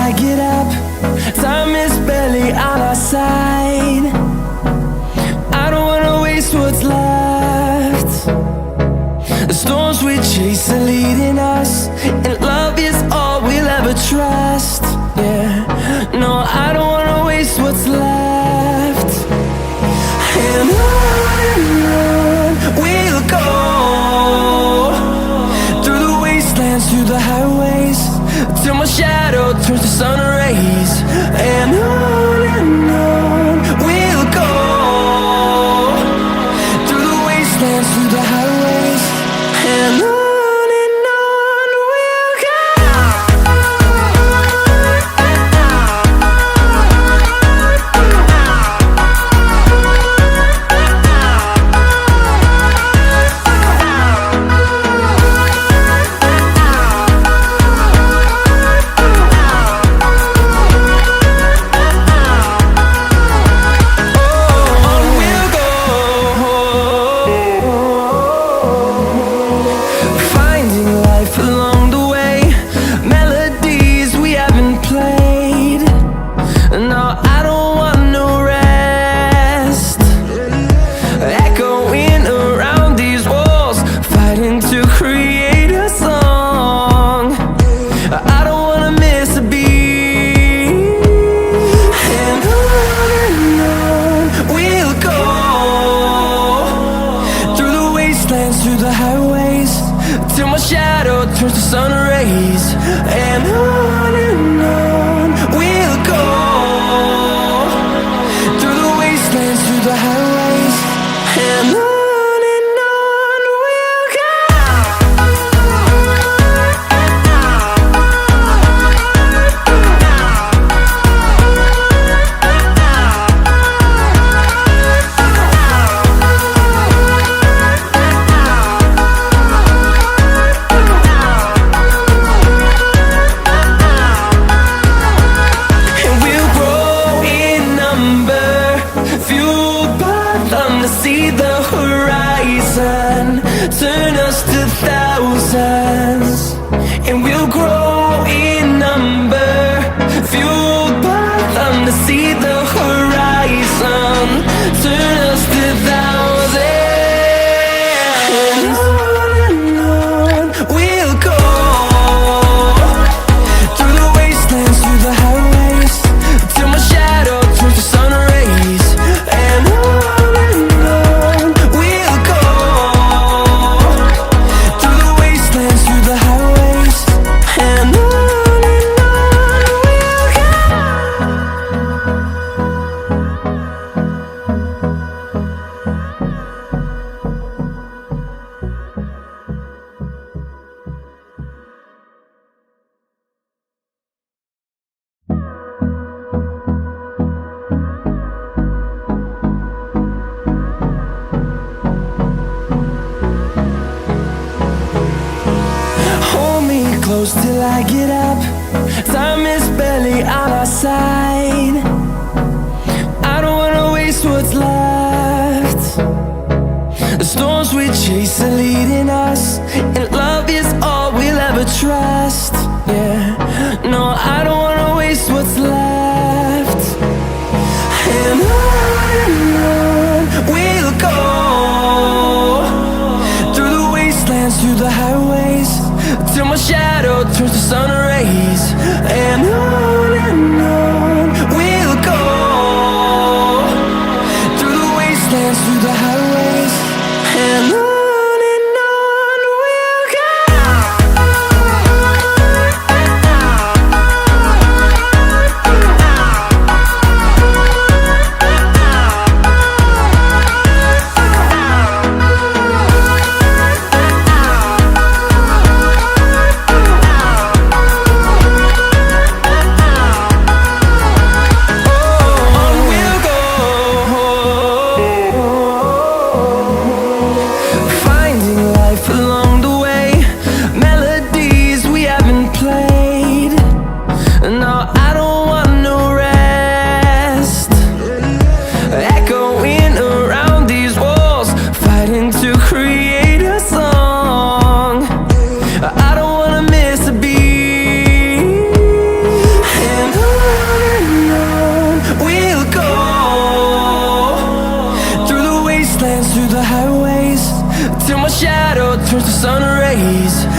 I get up. Time is barely on our side. I don't wanna waste what's left. The storms we chase are leading us, and love is all we'll ever trust. Yeah, no, I don't wanna waste what's left. And on we'll go, through the wastelands, through the highways, till my shadow turns to sun rays. And on we'll go, through the wastelands, through the highways, and on we'll go. Through the highways, till my shadow turns to sun rays. And on we'll go, through the wastelands, through the highways, and on we'll go. See the horizon, turn us to thousands, and we'll grow in number, fueled by them. To see the horizon, turn us to thousands, and on we'll go, through the wastelands, through the highways, till my shadow turns to sun rays. And close till I get up. Time is barely on our side. I don't wanna waste what's left. The storms we chase are leading us, and love is all we'll ever trust. Yeah, no, I don't wanna waste what's left. And on we'll go, through the wastelands, through the highways, till my shadow turns to sun rays. And on we'll go, through the wastelands, through the highways, and on shadow turns to sun rays.